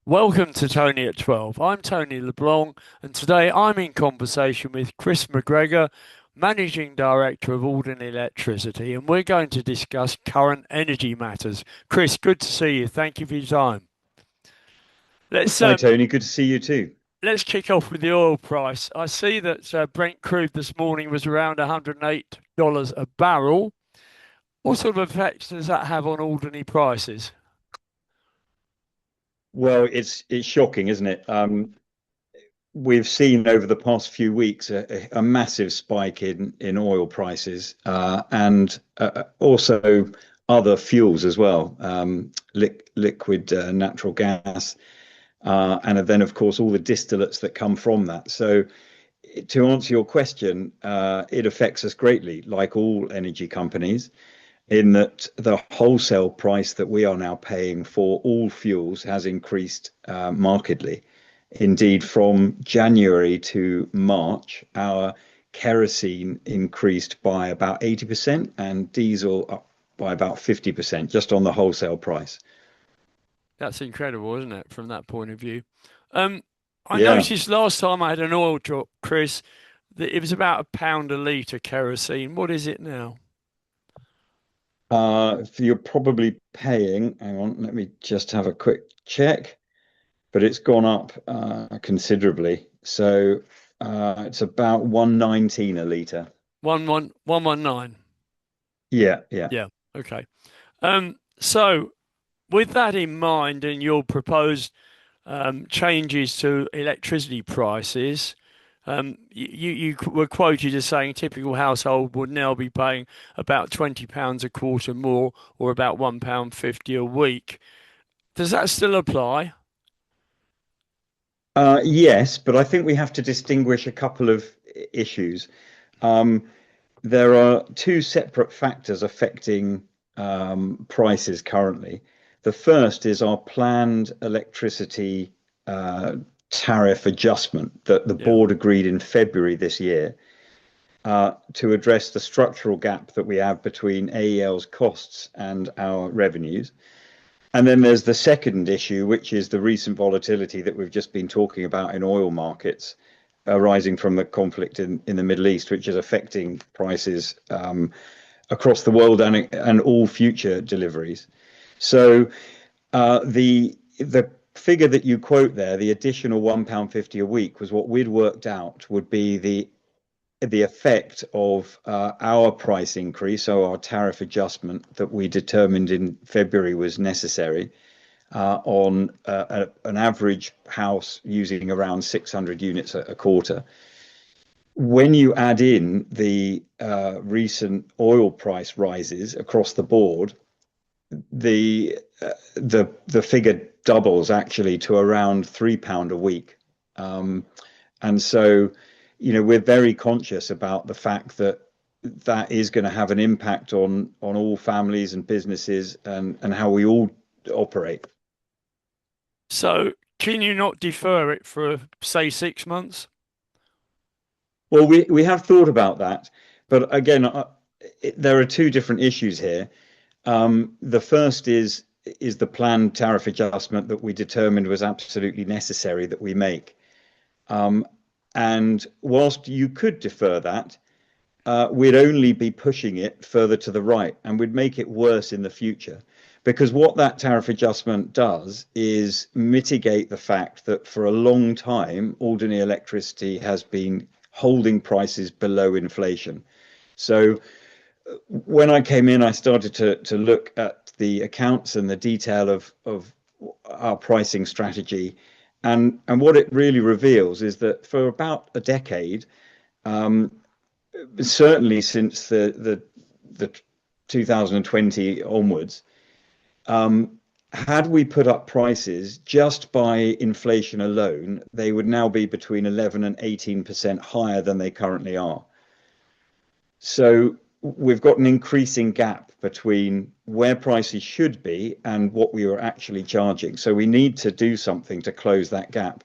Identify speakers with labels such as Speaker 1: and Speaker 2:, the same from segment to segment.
Speaker 1: Welcome to Tony at 12. I'm Tony LeBlanc, and today I'm in conversation with Chris MacGregor, Managing Director of Alderney Electricity, and we're going to discuss current energy matters. Chris, good to see you. Thank you for your time. Let's
Speaker 2: Hi,
Speaker 1: um,
Speaker 2: Tony. Good to see you too.
Speaker 1: let's kick off with the oil price. I see that Brent crude this morning was around $108 a barrel. What sort of effects does that have on Alderney prices?
Speaker 2: Well, it's shocking, isn't it? We've seen over the past few weeks a massive spike in oil prices and also other fuels as well, liquid natural gas, and then of course all the distillates that come from that. So, to answer your question, it affects us greatly, like all energy companies, in that the wholesale price that we are now paying for all fuels has increased markedly. Indeed, from January to March, our kerosene increased by about 80% and diesel up by about 50% just on the wholesale price.
Speaker 1: That's incredible, isn't it, from that point of view? Um, I
Speaker 2: Yeah.
Speaker 1: noticed last time I had an oil drop, Chris, that it was about £1 a litre kerosene. What is it now?
Speaker 2: You're probably paying, hang on, let me just have a quick check, but it's gone up considerably. So it's about 119 a litre.
Speaker 1: 11119.
Speaker 2: Yeah, yeah.
Speaker 1: Yeah. Okay. So with that in mind and your proposed changes to electricity prices, you were quoted as saying typical household would now be paying about £20 a quarter more, or about £1.50 a week. Does that still apply?
Speaker 2: Yes, but I think we have to distinguish a couple of issues. Um, there are two separate factors affecting prices currently. The first is our planned electricity uh, tariff adjustment that the
Speaker 1: Yeah.
Speaker 2: board agreed in February this year to address the structural gap that we have between AEL's costs and our revenues. And then there's the second issue, which is the recent volatility that we've just been talking about in oil markets arising from the conflict in the Middle East, which is affecting prices across the world and all future deliveries. So the figure that you quote there, the additional £1.50 a week, was what we'd worked out would be the effect of our price increase, so our tariff adjustment that we determined in February was necessary on an average house using around 600 units a quarter. When you add in the recent oil price rises across the board, the figure doubles actually to around £3 a week. And so, we're very conscious about the fact that that is going to have an impact on all families and businesses and how we all operate.
Speaker 1: So can you not defer it for, say, 6 months?
Speaker 2: Well, we have thought about that, but again, there are two different issues here. The first is the planned tariff adjustment that we determined was absolutely necessary that we make. Um, and whilst you could defer that, we'd only be pushing it further to the right and we'd make it worse in the future. Because what that tariff adjustment does is mitigate the fact that for a long time, Alderney Electricity has been holding prices below inflation. So when I came in, I started to look at the accounts and the detail of our pricing strategy. And what it really reveals is that for about a decade, um, certainly since the 2020 onwards, had we put up prices just by inflation alone, they would now be between 11 and 18% higher than they currently are. So we've got an increasing gap between where prices should be and what we were actually charging. So we need to do something to close that gap.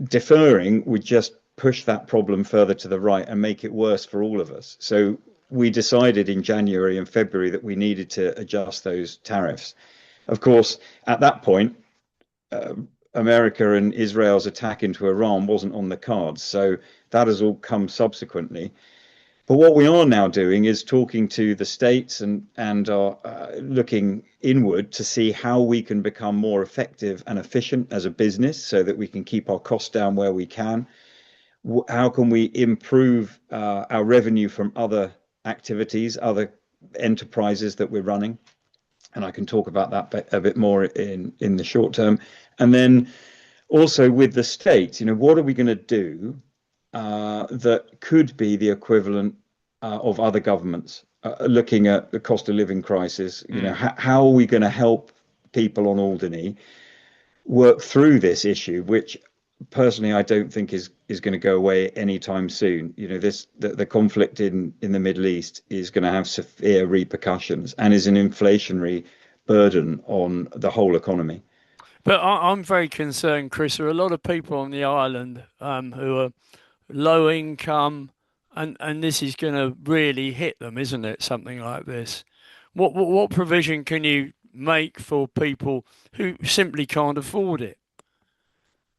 Speaker 2: Deferring would just push that problem further to the right and make it worse for all of us. So we decided in January and February that we needed to adjust those tariffs. Of course, at that point, America and Israel's attack into Iran wasn't on the cards. So that has all come subsequently. But what we are now doing is talking to the states and are looking inward to see how we can become more effective and efficient as a business so that we can keep our costs down where we can. How can we improve our revenue from other activities, other enterprises that we're running? And I can talk about that a bit more in the short term. And then also with the states, what are we going to do that could be the equivalent of other governments looking at the cost of living crisis?
Speaker 1: Mm.
Speaker 2: How are we going to help people on Alderney work through this issue, which personally I don't think is going to go away anytime soon. The conflict in the Middle East is going to have severe repercussions and is an inflationary burden on the whole economy.
Speaker 1: But I'm very concerned, Chris. There are a lot of people on the island who are low income, and this is going to really hit them, isn't it? Something like this. What provision can you make for people who simply can't afford it?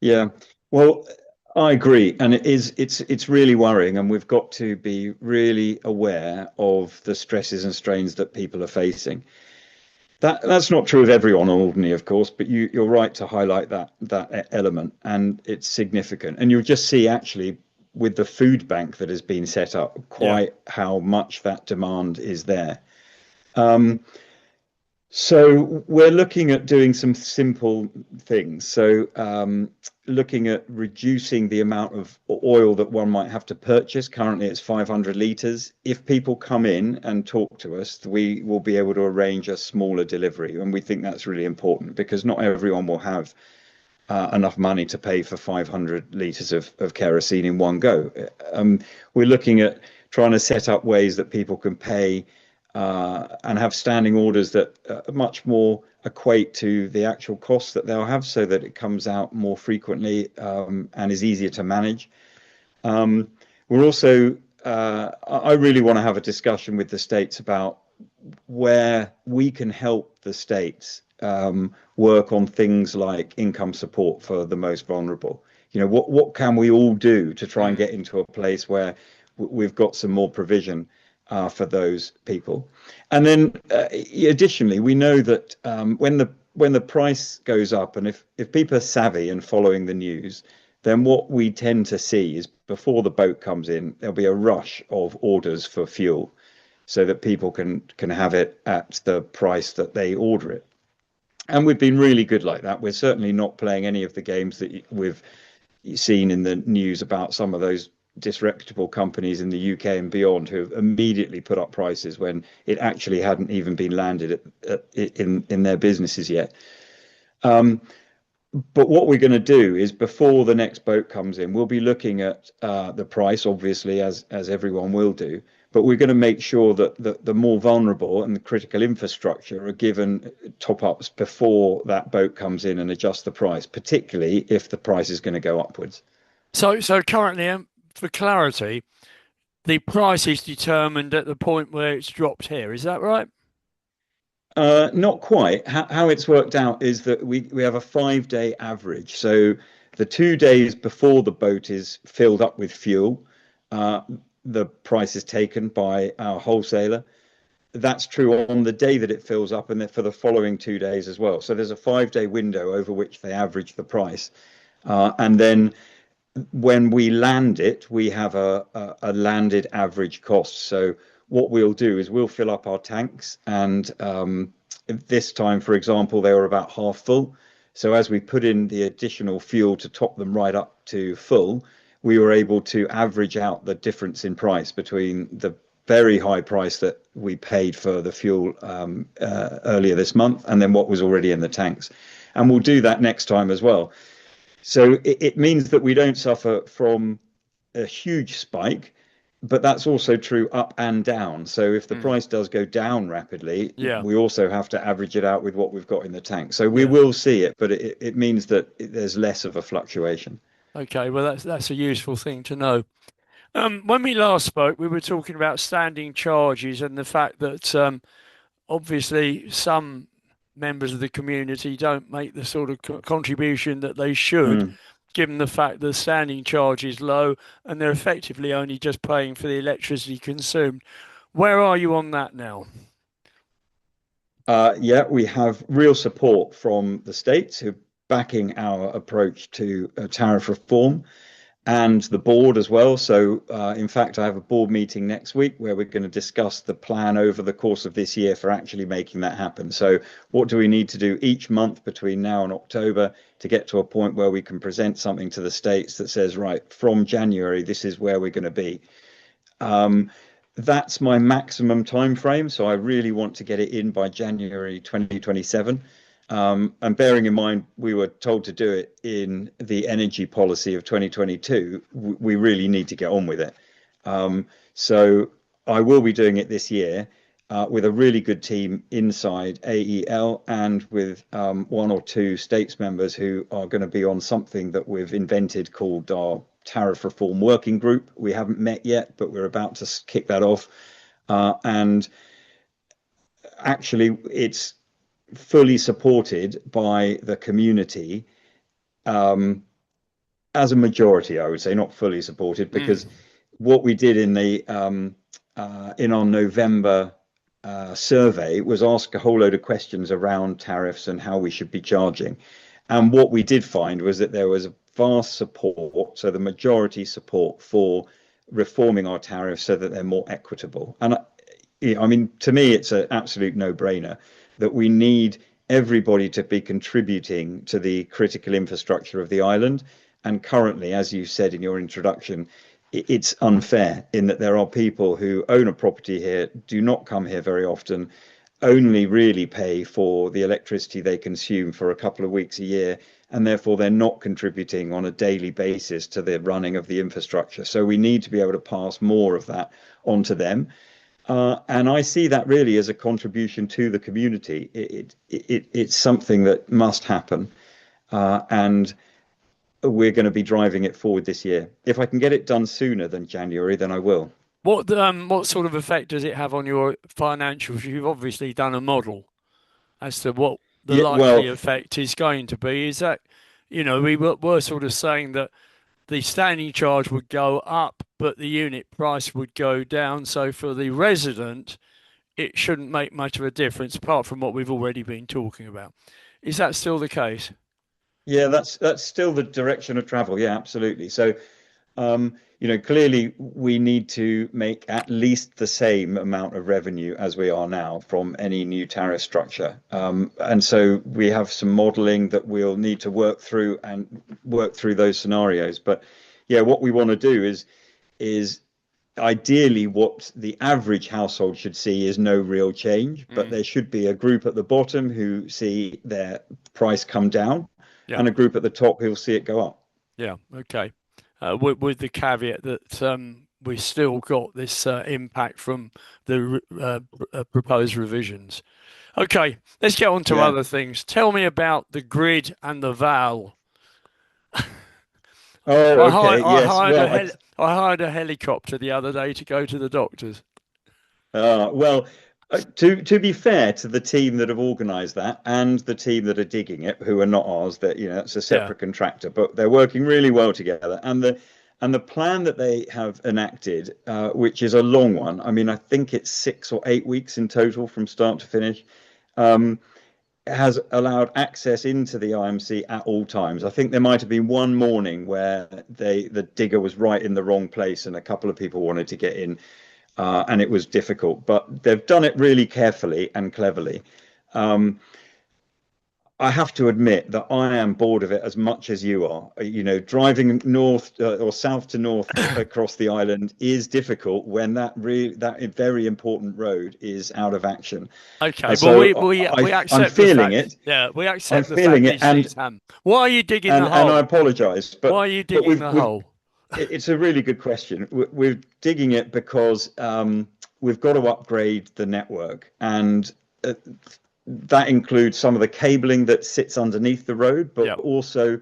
Speaker 2: Yeah, well, I agree, and it's really worrying, and we've got to be really aware of the stresses and strains that people are facing. That's not true of everyone on Alderney, of course, but you're right to highlight that element, and it's significant. And you'll just see actually with the food bank that has been set up,
Speaker 1: Yeah.
Speaker 2: quite how much that demand is there. Um, so we're looking at doing some simple things. So looking at reducing the amount of oil that one might have to purchase. Currently, it's 500 liters. If people come in and talk to us, we will be able to arrange a smaller delivery, and we think that's really important because not everyone will have enough money to pay for 500 liters of kerosene in one go. We're looking at trying to set up ways that people can pay and have standing orders that much more equate to the actual costs that they'll have so that it comes out more frequently and is easier to manage. We're also, I really want to have a discussion with the states about where we can help the states work on things like income support for the most vulnerable. What can we all do to try and
Speaker 1: Mm.
Speaker 2: get into a place where we've got some more provision for those people? And then, additionally, we know that when the price goes up, and if people are savvy and following the news, then what we tend to see is before the boat comes in, there'll be a rush of orders for fuel so that people can have it at the price that they order it. And we've been really good like that. We're certainly not playing any of the games that we've seen in the news about some of those disreputable companies in the UK and beyond who have immediately put up prices when it actually hadn't even been landed in their businesses yet. But what we're going to do is before the next boat comes in, we'll be looking at the price, obviously, as everyone will do. But we're going to make sure that the more vulnerable and the critical infrastructure are given top ups before that boat comes in and adjust the price, particularly if the price is going to go upwards.
Speaker 1: So currently, for clarity, the price is determined at the point where it's dropped here. Is that right?
Speaker 2: Not quite. How it's worked out is that we have a 5 day average. So the 2 days before the boat is filled up with fuel, uh, the price is taken by our wholesaler. That's true on the day that it fills up and then for the following 2 days as well. So there's a 5 day window over which they average the price. And then when we land it, we have a landed average cost. So what we'll do is we'll fill up our tanks, and this time, for example, they were about half full. So as we put in the additional fuel to top them right up to full, we were able to average out the difference in price between the very high price that we paid for the fuel earlier this month and then what was already in the tanks. And we'll do that next time as well. So it means that we don't suffer from a huge spike, but that's also true up and down. So if the
Speaker 1: Mm.
Speaker 2: price does go down rapidly,
Speaker 1: Yeah.
Speaker 2: we also have to average it out with what we've got in the tank. So we
Speaker 1: Yeah.
Speaker 2: will see it, but it means that there's less of a fluctuation.
Speaker 1: Okay. Well, that's a useful thing to know. When we last spoke, we were talking about standing charges and the fact that obviously some members of the community don't make the sort of contribution that they should,
Speaker 2: Mm.
Speaker 1: given the fact the standing charge is low and they're effectively only just paying for the electricity consumed. Where are you on that now?
Speaker 2: Yeah, we have real support from the states who are backing our approach to tariff reform and the board as well. So, in fact, I have a board meeting next week where we're going to discuss the plan over the course of this year for actually making that happen. So, what do we need to do each month between now and October to get to a point where we can present something to the states that says, right, from January, this is where we're going to be. Um, that's my maximum time frame. So I really want to get it in by January 2027. And bearing in mind, we were told to do it in the energy policy of 2022. We really need to get on with it. So I will be doing it this year with a really good team inside AEL and with one or two states members who are going to be on something that we've invented called our tariff reform working group. We haven't met yet, but we're about to kick that off. And actually, it's fully supported by the community as a majority, I would say, not fully supported, because what we did in our November survey was ask a whole load of questions around tariffs and how we should be charging. And what we did find was that there was a vast support, so the majority support for reforming our tariffs so that they're more equitable. And I mean, to me, it's an absolute no-brainer that we need everybody to be contributing to the critical infrastructure of the island. And currently, as you said in your introduction, it's unfair in that there are people who own a property here, do not come here very often, only really pay for the electricity they consume for a couple of weeks a year, and therefore they're not contributing on a daily basis to the running of the infrastructure. So we need to be able to pass more of that onto them. And I see that really as a contribution to the community. It's something that must happen. And we're going to be driving it forward this year. If I can get it done sooner than January, then I will.
Speaker 1: What sort of effect does it have on your financials? You've obviously done a model as to what the
Speaker 2: Yeah,
Speaker 1: likely
Speaker 2: well,
Speaker 1: effect is going to be. Is that, we were sort of saying that the standing charge would go up, but the unit price would go down. So for the resident, it shouldn't make much of a difference apart from what we've already been talking about. Is that still the case?
Speaker 2: yeah, that's still the direction of travel. Yeah, absolutely. So, clearly we need to make at least the same amount of revenue as we are now from any new tariff structure. And so we have some modeling that we'll need to work through and work through those scenarios. But yeah, what we want to do is ideally what the average household should see is no real change, but
Speaker 1: Mm.
Speaker 2: there should be a group at the bottom who see their price come down
Speaker 1: Yeah,
Speaker 2: and a group at the top who'll see it go up.
Speaker 1: yeah, okay. With the caveat that we still got this impact from the proposed revisions. Okay, let's get on to
Speaker 2: Yeah.
Speaker 1: other things. Tell me about the grid and the valve.
Speaker 2: Oh, okay.
Speaker 1: I
Speaker 2: Yes.
Speaker 1: hired I hired a helicopter the other day to go to the doctors.
Speaker 2: Well, to be fair to the team that have organised that and the team that are digging it, who are not ours, that it's a
Speaker 1: Yeah,
Speaker 2: separate contractor, but they're working really well together. And the plan that they have enacted, which is a long one. I mean, I think it's 6 or 8 weeks in total from start to finish. Um, has allowed access into the IMC at all times. I think there might have been one morning where the digger was right in the wrong place and a couple of people wanted to get in, and it was difficult. But they've done it really carefully and cleverly. Um, I have to admit that I am bored of it as much as you are. Driving north or south to north across the island is difficult when that very important road is out of action.
Speaker 1: okay. Well,
Speaker 2: So
Speaker 1: we
Speaker 2: I'm
Speaker 1: accept the
Speaker 2: feeling
Speaker 1: fact.
Speaker 2: it.
Speaker 1: Yeah, we
Speaker 2: I'm
Speaker 1: accept the
Speaker 2: feeling
Speaker 1: fact
Speaker 2: it,
Speaker 1: this needs to happen. Why are you digging the
Speaker 2: and I
Speaker 1: hole?
Speaker 2: apologise,
Speaker 1: Why
Speaker 2: but
Speaker 1: are you digging
Speaker 2: we've
Speaker 1: the
Speaker 2: we've
Speaker 1: hole?
Speaker 2: it's a really good question. We're digging it because we've got to upgrade the network, and that includes some of the cabling that sits underneath the road, but
Speaker 1: Yeah.
Speaker 2: also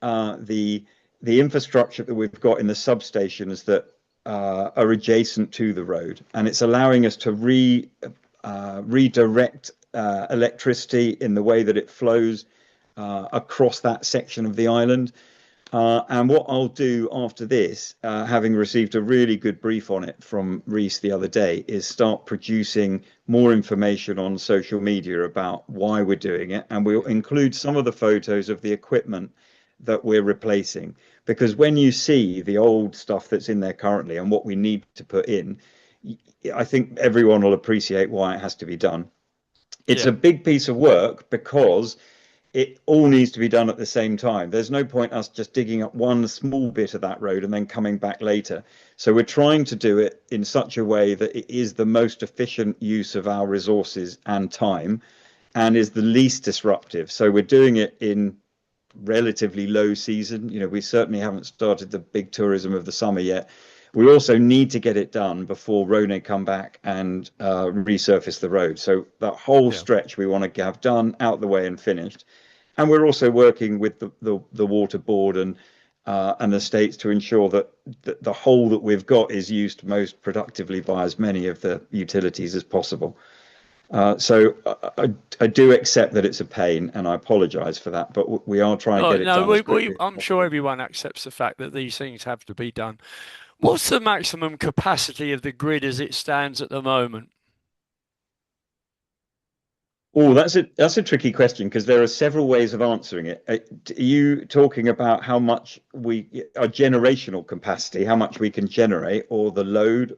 Speaker 2: the infrastructure that we've got in the substations that are adjacent to the road, and it's allowing us to redirect electricity in the way that it flows across that section of the island. And what I'll do after this, having received a really good brief on it from Reese the other day, is start producing more information on social media about why we're doing it. And we'll include some of the photos of the equipment that we're replacing. Because when you see the old stuff that's in there currently and what we need to put in, I think everyone will appreciate why it has to be done. It's
Speaker 1: Yeah.
Speaker 2: a big piece of work because it all needs to be done at the same time. There's no point us just digging up one small bit of that road and then coming back later. So we're trying to do it in such a way that it is the most efficient use of our resources and time and is the least disruptive. So we're doing it in relatively low season. We certainly haven't started the big tourism of the summer yet. We also need to get it done before Rhone come back and resurface the road. So that whole
Speaker 1: Yeah.
Speaker 2: stretch we want to have done, out the way and finished. And we're also working with the water board and the states to ensure that the hole that we've got is used most productively by as many of the utilities as possible. So I do accept that it's a pain, and I apologise for that, but we are trying to
Speaker 1: Oh
Speaker 2: get it
Speaker 1: no,
Speaker 2: done as quickly as
Speaker 1: I'm sure
Speaker 2: possible.
Speaker 1: everyone accepts the fact that these things have to be done. What's the maximum capacity of the grid as it stands at the moment?
Speaker 2: Oh, that's a tricky question because there are several ways of answering it. Are you talking about how much our generational capacity, how much we can generate, or the load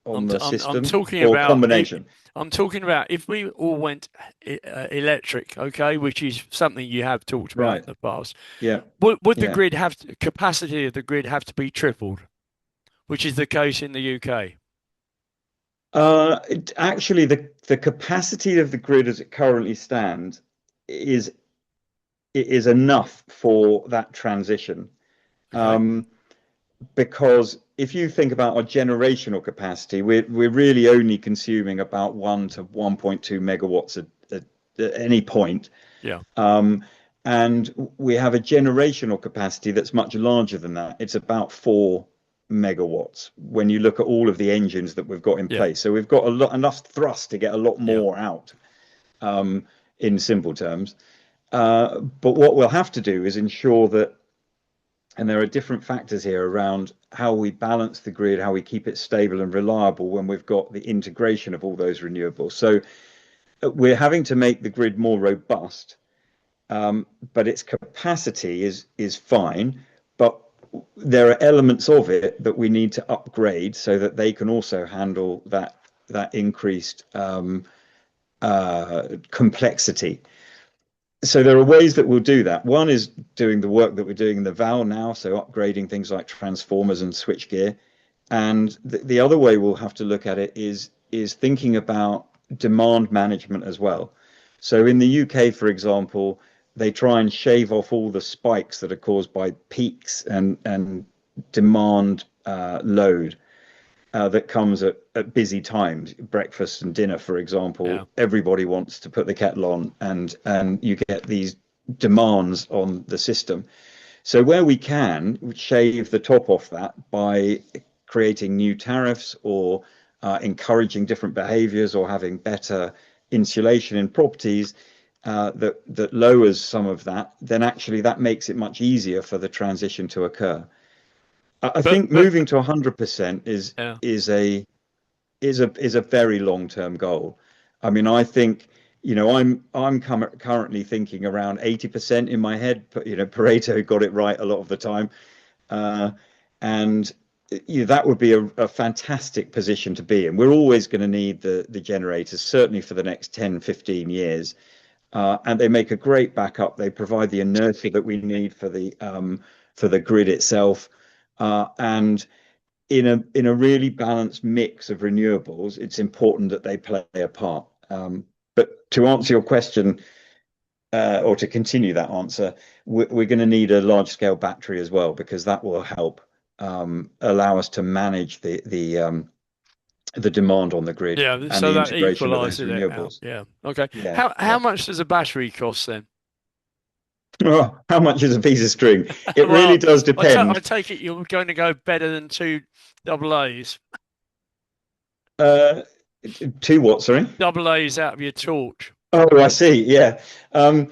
Speaker 2: on the
Speaker 1: I'm
Speaker 2: system,
Speaker 1: talking
Speaker 2: or a
Speaker 1: about
Speaker 2: combination?
Speaker 1: I'm talking about if we all went electric, okay, which is something you have talked about in
Speaker 2: Right.
Speaker 1: the past.
Speaker 2: Yeah.
Speaker 1: Would the
Speaker 2: Yeah.
Speaker 1: grid have capacity of the grid have to be tripled, which is the case in the UK?
Speaker 2: Actually, the capacity of the grid as it currently stands is is enough for that transition.
Speaker 1: Okay.
Speaker 2: Um, because if you think about our generational capacity, we're really only consuming about 1 to 1.2 megawatts at any point.
Speaker 1: Yeah.
Speaker 2: Um, and we have a generational capacity that's much larger than that. It's about 4 megawatts when you look at all of the engines that we've got in
Speaker 1: Yeah.
Speaker 2: place. So we've got enough thrust to get a lot
Speaker 1: Yeah.
Speaker 2: more out, in simple terms. But what we'll have to do is ensure that, and there are different factors here around how we balance the grid, how we keep it stable and reliable when we've got the integration of all those renewables. So we're having to make the grid more robust, but its capacity is fine. But there are elements of it that we need to upgrade so that they can also handle that increased complexity. So there are ways that we'll do that. One is doing the work that we're doing in the Val now, so upgrading things like transformers and switchgear. And the other way we'll have to look at it is thinking about demand management as well. So in the UK, for example, they try and shave off all the spikes that are caused by peaks and demand load that comes at busy times, breakfast and dinner, for
Speaker 1: Yeah.
Speaker 2: example. Everybody wants to put the kettle on, and you get these demands on the system. So where we can shave the top off that by creating new tariffs or encouraging different behaviors or having better insulation in properties that lowers some of that, then actually that makes it much easier for the transition to occur. I think
Speaker 1: But
Speaker 2: moving to 100%
Speaker 1: yeah.
Speaker 2: is a is a very long-term goal. I mean, I think, I'm currently thinking around 80% in my head, but Pareto got it right a lot of the time. Uh, and that would be a fantastic position to be in. We're always going to need the generators, certainly for the next 10, 15 years. And they make a great backup. They provide the inertia that we need for the grid itself. And in a really balanced mix of renewables, it's important that they play a part. But to answer your question, or to continue that answer, we're going to need a large scale battery as well because that will help allow us to manage the demand on the grid
Speaker 1: Yeah,
Speaker 2: and
Speaker 1: so
Speaker 2: the
Speaker 1: that
Speaker 2: integration of those
Speaker 1: equalizes it out.
Speaker 2: renewables.
Speaker 1: Yeah. Okay.
Speaker 2: Yeah,
Speaker 1: How
Speaker 2: yeah.
Speaker 1: much does a battery cost then?
Speaker 2: Oh, how much is a piece of string? It really
Speaker 1: Well,
Speaker 2: does
Speaker 1: I
Speaker 2: depend.
Speaker 1: take it you're going to go better than two double A's.
Speaker 2: Uh, to what, sorry?
Speaker 1: Double A's out of your torch.
Speaker 2: Oh, I see. Yeah. Um,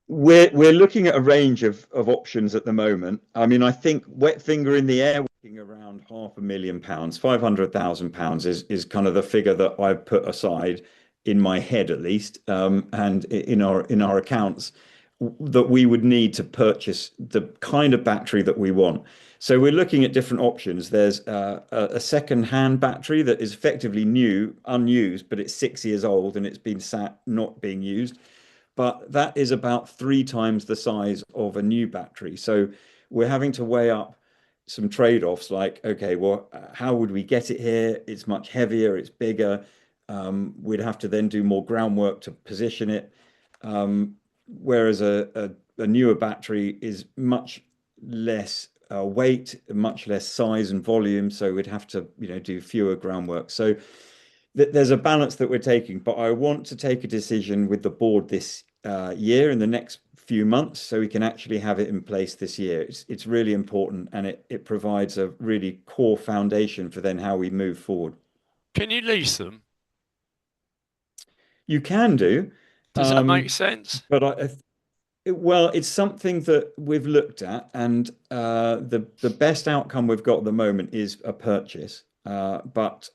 Speaker 2: we're looking at a range of options at the moment. I mean, I think wet finger in the air, looking around £500,000, £500,000 is kind of the figure that I've put aside in my head at least, and in our accounts that we would need to purchase the kind of battery that we want. So we're looking at different options. There's a second-hand battery that is effectively new, unused, but it's 6 years old and it's been sat not being used, but that is about 3 times the size of a new battery. So we're having to weigh up some trade-offs like, okay, well, how would we get it here? It's much heavier, it's bigger. We'd have to then do more groundwork to position it. Whereas a newer battery is much less weight, much less size and volume, so we'd have to, do fewer groundwork. So there's a balance that we're taking, but I want to take a decision with the board this year in the next few months so we can actually have it in place this year. It's really important and it provides a really core foundation for then how we move forward.
Speaker 1: Can you lease them?
Speaker 2: You can do,
Speaker 1: Does that make
Speaker 2: um,
Speaker 1: sense?
Speaker 2: but well, it's something that we've looked at, and the best outcome we've got at the moment is a purchase. But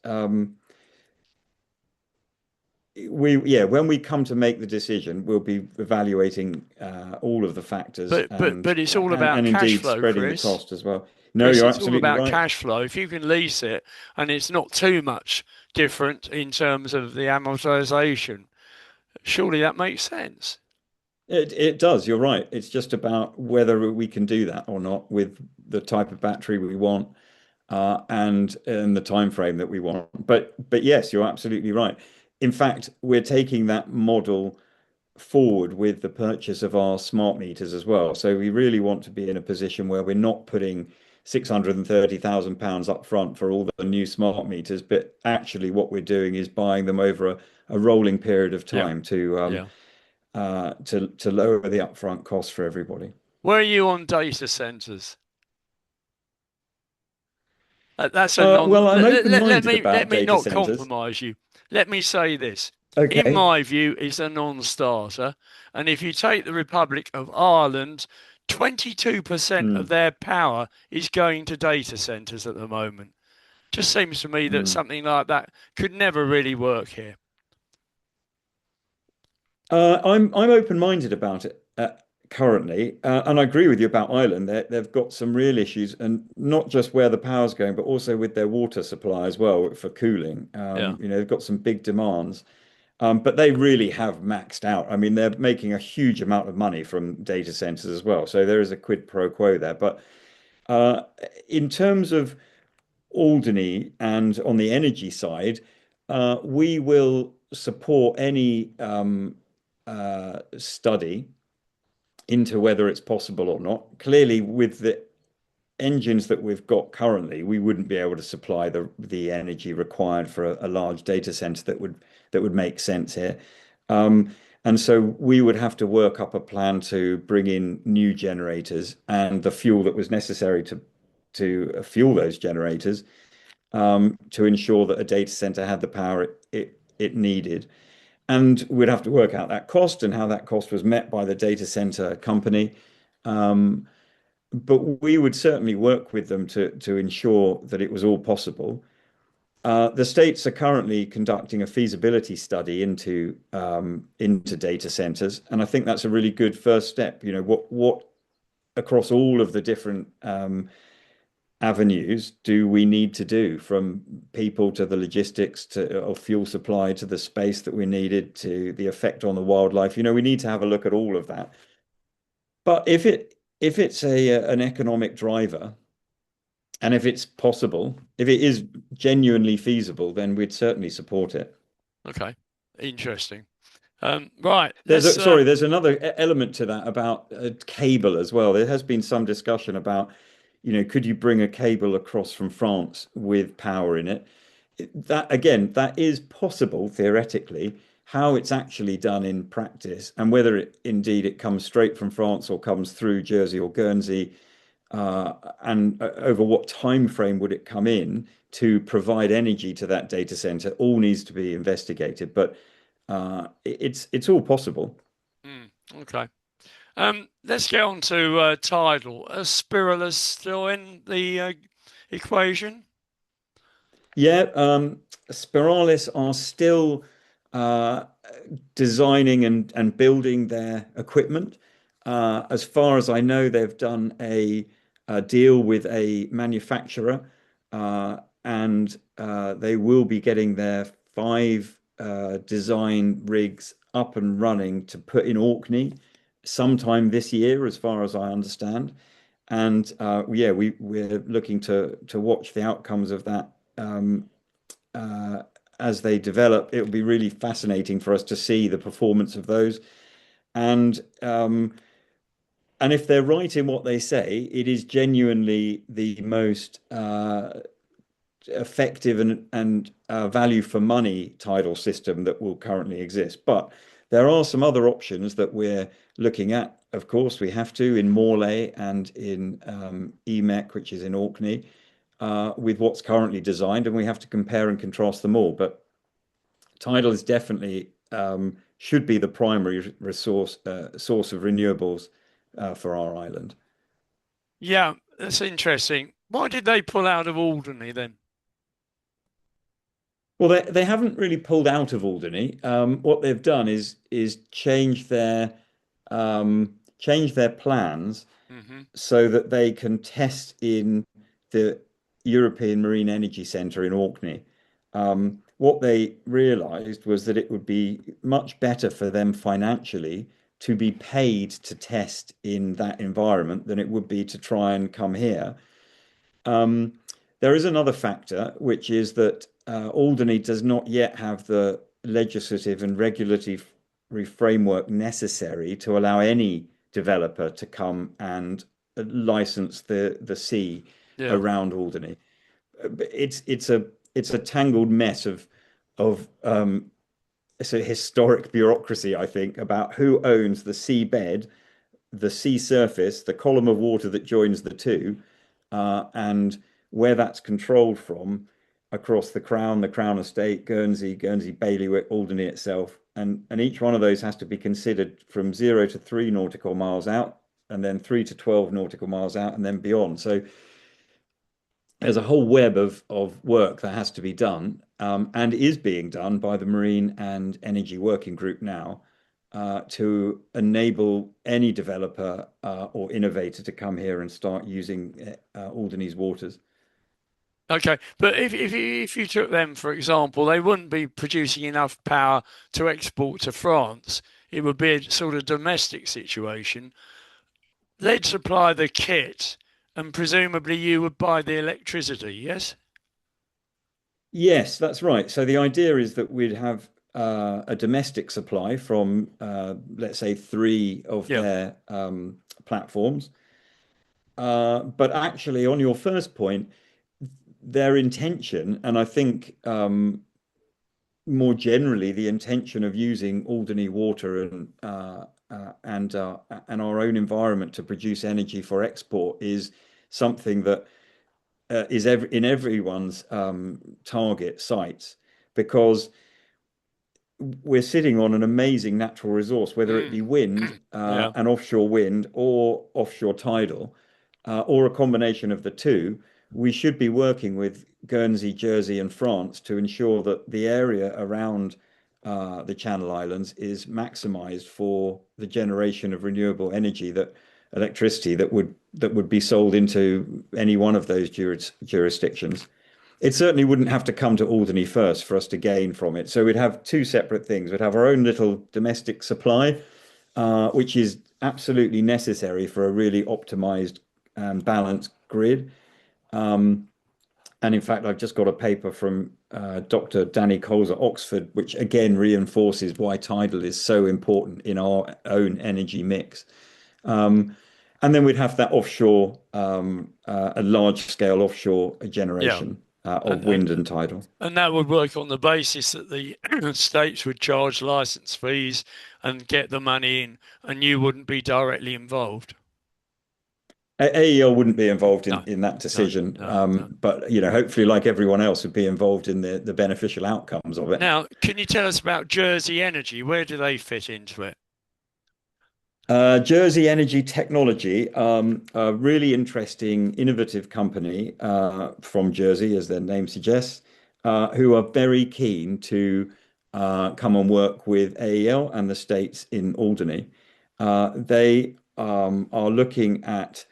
Speaker 2: when we come to make the decision, we'll be evaluating all of the factors
Speaker 1: But it's all
Speaker 2: and
Speaker 1: about cash
Speaker 2: indeed
Speaker 1: flow,
Speaker 2: spreading the
Speaker 1: Chris.
Speaker 2: cost as well. No,
Speaker 1: Chris,
Speaker 2: you're
Speaker 1: it's all
Speaker 2: absolutely
Speaker 1: about
Speaker 2: right.
Speaker 1: cash flow. If you can lease it and it's not too much different in terms of the amortization, surely that makes sense.
Speaker 2: It does. You're right. It's just about whether we can do that or not with the type of battery we want, and the time frame that we want. But yes, you're absolutely right. In fact, we're taking that model forward with the purchase of our smart meters as well. So we really want to be in a position where we're not putting £630,000 up front for all the new smart meters, but actually what we're doing is buying them over a rolling period of
Speaker 1: Yeah,
Speaker 2: time
Speaker 1: yeah.
Speaker 2: to lower the upfront cost for everybody.
Speaker 1: Where are you on data centers? That's a non.
Speaker 2: Well, I'm open-minded
Speaker 1: Let
Speaker 2: about
Speaker 1: me
Speaker 2: data
Speaker 1: not
Speaker 2: centers.
Speaker 1: compromise you. Let me say this. In
Speaker 2: Okay.
Speaker 1: my view, it's a non-starter. And if you take the Republic of Ireland, 22% of
Speaker 2: Mm,
Speaker 1: their power is going to data centers at the moment. Just seems to me that
Speaker 2: mm.
Speaker 1: something like that could never really work here.
Speaker 2: I'm open-minded about it currently, and I agree with you about Ireland. They've got some real issues, and not just where the power's going, but also with their water supply as well for cooling.
Speaker 1: Yeah.
Speaker 2: They've got some big demands, but they really have maxed out. I mean, they're making a huge amount of money from data centers as well, so there is a quid pro quo there. But uh, in terms of Alderney and on the energy side, we will support any study into whether it's possible or not. Clearly, with the engines that we've got currently, we wouldn't be able to supply the energy required for a large data center that would make sense here. And so we would have to work up a plan to bring in new generators and the fuel that was necessary to fuel those generators, to ensure that a data center had the power it needed. And we'd have to work out that cost and how that cost was met by the data center company. Um, but we would certainly work with them to ensure that it was all possible. The states are currently conducting a feasibility study into data centers, and I think that's a really good first step. What across all of the different avenues do we need to do, from people to the logistics to of fuel supply to the space that we needed to the effect on the wildlife. We need to have a look at all of that. But if it's an economic driver, and if it's possible, if it is genuinely feasible, then we'd certainly support it.
Speaker 1: Okay. Interesting. Right.
Speaker 2: There's
Speaker 1: Let's.
Speaker 2: a, sorry, there's another element to that about cable as well. There has been some discussion about, could you bring a cable across from France with power in it? That again, that is possible theoretically. How it's actually done in practice, and whether it comes straight from France or comes through Jersey or Guernsey, and over what time frame would it come in to provide energy to that data center, all needs to be investigated. But It's all possible.
Speaker 1: Mm, okay. Let's get on to tidal. Are spirulus still in the equation?
Speaker 2: Yeah, Spiralis are still uh, designing and building their equipment. As far as I know, they've done a deal with a manufacturer, and they will be getting their five design rigs up and running to put in Orkney sometime this year, as far as I understand. And yeah, we're looking to watch the outcomes of that um, uh, as they develop. It'll be really fascinating for us to see the performance of those. And and if they're right in what they say, it is genuinely the most effective and value for money tidal system that will currently exist. But there are some other options that we're looking at. Of course, we have to in Morley and in EMEC, which is in Orkney, with what's currently designed, and we have to compare and contrast them all. But tidal is definitely should be the primary source of renewables for our island.
Speaker 1: Yeah, that's interesting. Why did they pull out of Alderney then?
Speaker 2: Well, they haven't really pulled out of Alderney. What they've done is change their plans
Speaker 1: Hmm.
Speaker 2: so that they can test in the European Marine Energy Centre in Orkney. What they realised was that it would be much better for them financially to be paid to test in that environment than it would be to try and come here. Um, there is another factor, which is that Alderney does not yet have the legislative and regulatory framework necessary to allow any developer to come and license the sea
Speaker 1: Yeah.
Speaker 2: around Alderney. It's a tangled mess of it's a historic bureaucracy, I think, about who owns the seabed, the sea surface, the column of water that joins the two, and where that's controlled from across the Crown Estate, Guernsey, Guernsey Bailiwick, Alderney itself, and each one of those has to be considered from 0 to 3 nautical miles out, and then 3 to 12 nautical miles out, and then beyond. So there's a whole web of work that has to be done, and is being done by the Marine and Energy Working Group now, to enable any developer or innovator to come here and start using Alderney's waters.
Speaker 1: Okay, but if you took them for example, they wouldn't be producing enough power to export to France. It would be a sort of domestic situation. They'd supply the kit, and presumably you would buy the electricity. Yes.
Speaker 2: Yes, that's right. So the idea is that we'd have a domestic supply from, let's say, three of
Speaker 1: Yeah.
Speaker 2: their platforms. But actually, on your first point, their intention, and I think more generally, the intention of using Alderney water and our own environment to produce energy for export is something that is in everyone's target sites, because we're sitting on an amazing natural resource, whether it
Speaker 1: Mm.
Speaker 2: be wind
Speaker 1: Yeah.
Speaker 2: and offshore wind or offshore tidal, or a combination of the two. We should be working with Guernsey, Jersey, and France to ensure that the area around the Channel Islands is maximized for the generation of renewable energy, that electricity that would be sold into any one of those jurisdictions. It certainly wouldn't have to come to Alderney first for us to gain from it. So we'd have two separate things. We'd have our own little domestic supply, which is absolutely necessary for a really optimized and balanced grid. Um, and in fact, I've just got a paper from Dr. Danny Coles at Oxford, which again reinforces why tidal is so important in our own energy mix. Um, and then we'd have that offshore, a large scale offshore
Speaker 1: Yeah.
Speaker 2: generation
Speaker 1: And
Speaker 2: of
Speaker 1: and
Speaker 2: wind and tidal.
Speaker 1: and that would work on the basis that the states would charge license fees and get the money in, and you wouldn't be directly involved.
Speaker 2: AEL wouldn't be involved
Speaker 1: No,
Speaker 2: in that
Speaker 1: no,
Speaker 2: decision,
Speaker 1: no, no.
Speaker 2: but hopefully, like everyone else, would be involved in the beneficial outcomes of it.
Speaker 1: Now, can you tell us about Jersey Energy? Where do they fit into it?
Speaker 2: Jersey Energy Technology, a really interesting, innovative company from Jersey, as their name suggests, who are very keen to come and work with AEL and the states in Alderney. They are looking at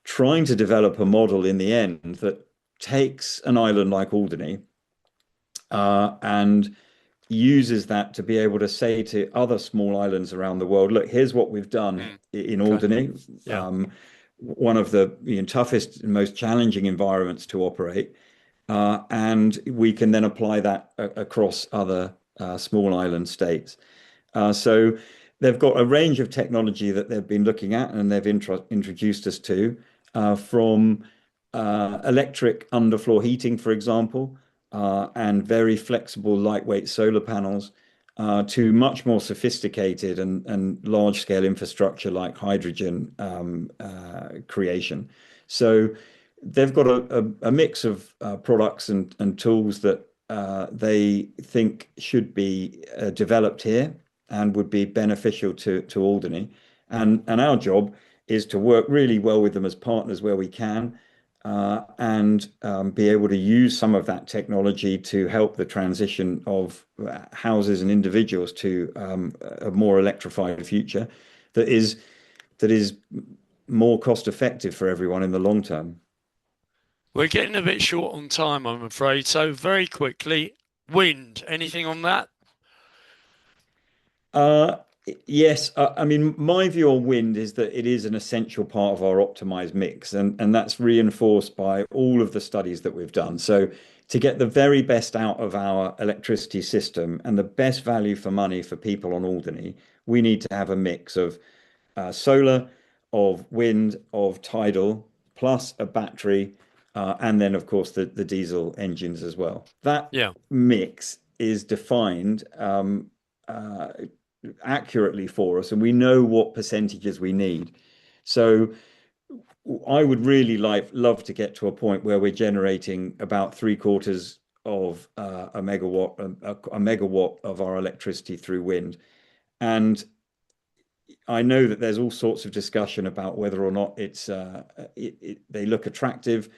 Speaker 2: trying to develop a model in the end that takes an island like Alderney and uses that to be able to say to other small islands around the world, look, here's what we've done
Speaker 1: Mm,
Speaker 2: in
Speaker 1: okay.
Speaker 2: Alderney,
Speaker 1: Yeah.
Speaker 2: one of the toughest and most challenging environments to operate. And we can then apply that across other small island states. So they've got a range of technology that they've been looking at and they've introduced us to, from electric underfloor heating, for example, and very flexible, lightweight solar panels, to much more sophisticated and large scale infrastructure like hydrogen creation. So they've got a mix of products and tools that they think should be developed here and would be beneficial to Alderney. And our job is to work really well with them as partners where we can, and be able to use some of that technology to help the transition of houses and individuals to a more electrified future that is more cost effective for everyone in the long term.
Speaker 1: We're getting a bit short on time, I'm afraid. So very quickly, wind. Anything on that?
Speaker 2: Uh, yes, I mean, my view on wind is that it is an essential part of our optimized mix, and that's reinforced by all of the studies that we've done. So, to get the very best out of our electricity system and the best value for money for people on Alderney, we need to have a mix of solar, of wind, of tidal, plus a battery, and then, of course, the diesel engines as well. That
Speaker 1: Yeah.
Speaker 2: mix is defined uh, accurately for us, and we know what percentages we need. So I would really love to get to a point where we're generating about three quarters of a megawatt of our electricity through wind. And I know that there's all sorts of discussion about whether or not they look attractive.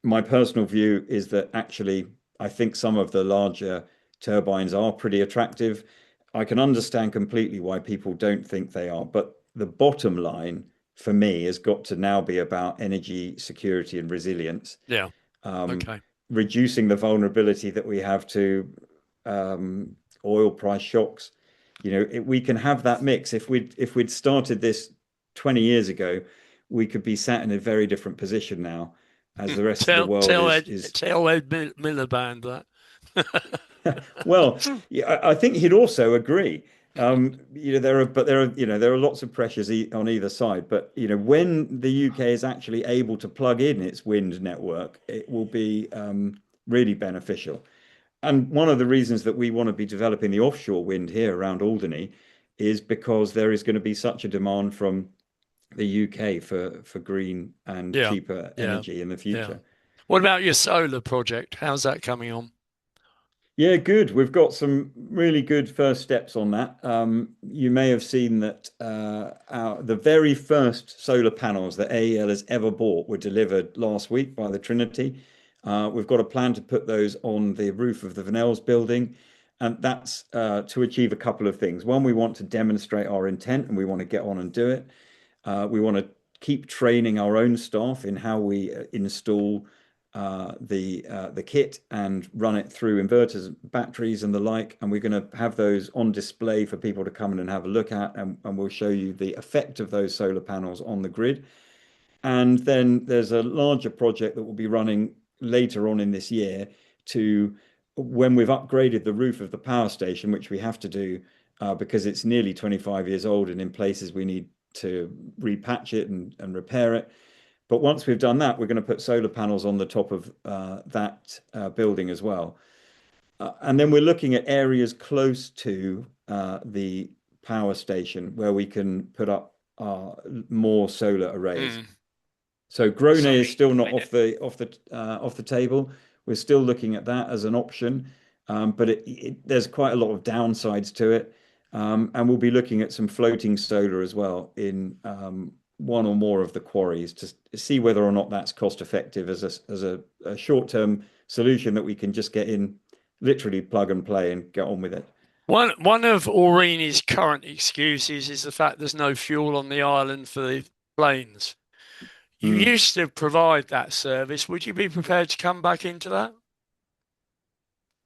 Speaker 2: My personal view is that actually, I think some of the larger turbines are pretty attractive. I can understand completely why people don't think they are, but the bottom line for me has got to now be about energy security and resilience,
Speaker 1: Yeah.
Speaker 2: um,
Speaker 1: Okay.
Speaker 2: reducing the vulnerability that we have to um, oil price shocks. We can have that mix. If we'd started this 20 years ago, we could be sat in a very different position now, as the rest of the
Speaker 1: Tell
Speaker 2: world
Speaker 1: tell
Speaker 2: is
Speaker 1: Ed
Speaker 2: is
Speaker 1: tell Ed Miliband that.
Speaker 2: well, yeah, I think he'd also agree. There are lots of pressures on either side. But when the UK is actually able to plug in its wind network, it will be really beneficial. And one of the reasons that we want to be developing the offshore wind here around Alderney is because there is going to be such a demand from the UK for green and
Speaker 1: Yeah.
Speaker 2: cheaper
Speaker 1: Yeah.
Speaker 2: energy in the
Speaker 1: Yeah.
Speaker 2: future.
Speaker 1: What about your solar project? How's that coming on?
Speaker 2: Yeah, good. We've got some really good first steps on that. You may have seen that the very first solar panels that AEL has ever bought were delivered last week by the Trinity. We've got a plan to put those on the roof of the Vanel's building, and that's to achieve a couple of things. One, we want to demonstrate our intent and we want to get on and do it. We want to keep training our own staff in how we install the kit and run it through inverters, batteries, and the like. And we're going to have those on display for people to come in and have a look at, and we'll show you the effect of those solar panels on the grid. And then there's a larger project that will be running later on in this year to when we've upgraded the roof of the power station, which we have to do because it's nearly 25 years old, and in places we need to repatch it and repair it. But once we've done that, we're going to put solar panels on the top of that building as well. And then we're looking at areas close to the power station where we can put up more solar arrays.
Speaker 1: Mm.
Speaker 2: So Grone is
Speaker 1: Sorry.
Speaker 2: still not off the table. We're still looking at that as an option, but there's quite a lot of downsides to it, and we'll be looking at some floating solar as well in one or more of the quarries to see whether or not that's cost effective as a short-term solution that we can just get in, literally plug and play and get on with it.
Speaker 1: One of Aurini's current excuses is the fact there's no fuel on the island for the planes. You
Speaker 2: Hmm.
Speaker 1: used to provide that service. Would you be prepared to come back into that?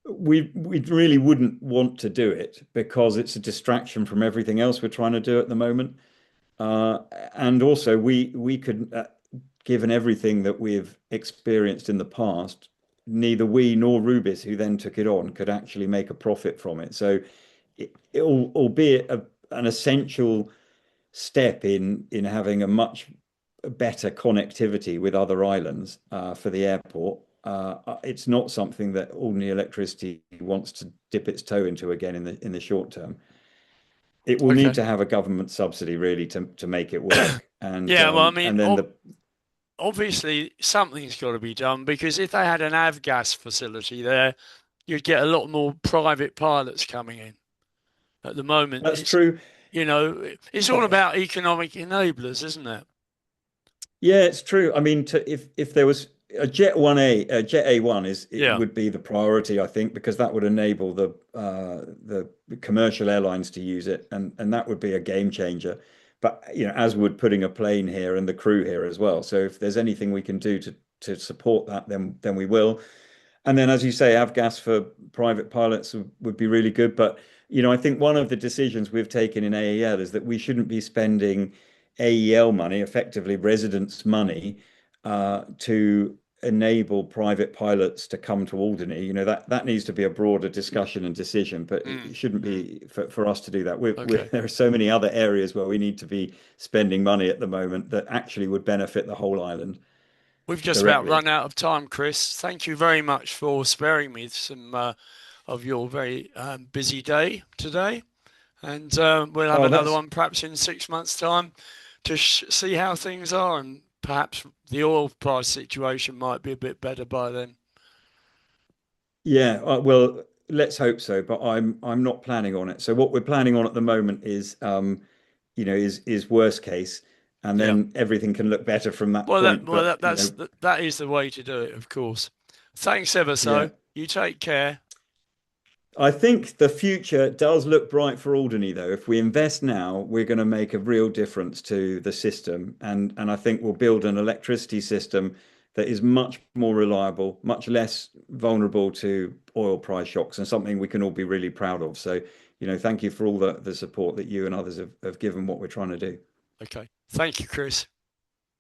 Speaker 2: We really wouldn't want to do it because it's a distraction from everything else we're trying to do at the moment. Uh, and also, we could, given everything that we've experienced in the past, neither we nor Rubis, who then took it on, could actually make a profit from it. So, albeit an essential step in having a much better connectivity with other islands for the airport, it's not something that Alderney Electricity wants to dip its toe into again in the short term. It will need
Speaker 1: Okay.
Speaker 2: to have a government subsidy really to make it work.
Speaker 1: Yeah, well, I mean,
Speaker 2: And then the
Speaker 1: obviously something's got to be done because if they had an avgas facility there, you'd get a lot more private pilots coming in. At the moment,
Speaker 2: That's true.
Speaker 1: it's all
Speaker 2: Uh,
Speaker 1: about economic enablers, isn't it?
Speaker 2: Yeah, it's true. I mean, if there was a Jet A1 it
Speaker 1: Yeah.
Speaker 2: would be the priority, I think, because that would enable the commercial airlines to use it, and that would be a game changer. But as would putting a plane here and the crew here as well. So if there's anything we can do to support that, then we will. And then, as you say, avgas for private pilots would be really good. But, I think one of the decisions we've taken in AEL is that we shouldn't be spending AEL money, effectively residents' money, to enable private pilots to come to Alderney. That needs to be a broader discussion and decision, but
Speaker 1: Mm,
Speaker 2: it shouldn't
Speaker 1: mm.
Speaker 2: be for us to do that.
Speaker 1: Okay.
Speaker 2: There are so many other areas where we need to be spending money at the moment that actually would benefit the whole island
Speaker 1: We've just about
Speaker 2: directly.
Speaker 1: run out of time, Chris. Thank you very much for sparing me some of your very busy day today. And we'll have
Speaker 2: Oh,
Speaker 1: another
Speaker 2: that's
Speaker 1: one perhaps in 6 months' time to see how things are, and perhaps the oil price situation might be a bit better by then.
Speaker 2: Yeah, well, let's hope so, but I'm not planning on it. So what we're planning on at the moment is worst case, and
Speaker 1: Yeah.
Speaker 2: then everything can look better from that
Speaker 1: Well,
Speaker 2: point. But
Speaker 1: that is the way to do it, of course. Thanks ever
Speaker 2: yeah,
Speaker 1: so. You take care.
Speaker 2: I think the future does look bright for Alderney, though. If we invest now, we're going to make a real difference to the system, and I think we'll build an electricity system that is much more reliable, much less vulnerable to oil price shocks, and something we can all be really proud of. So, thank you for all the support that you and others have given what we're trying to do.
Speaker 1: Okay. Thank you, Chris.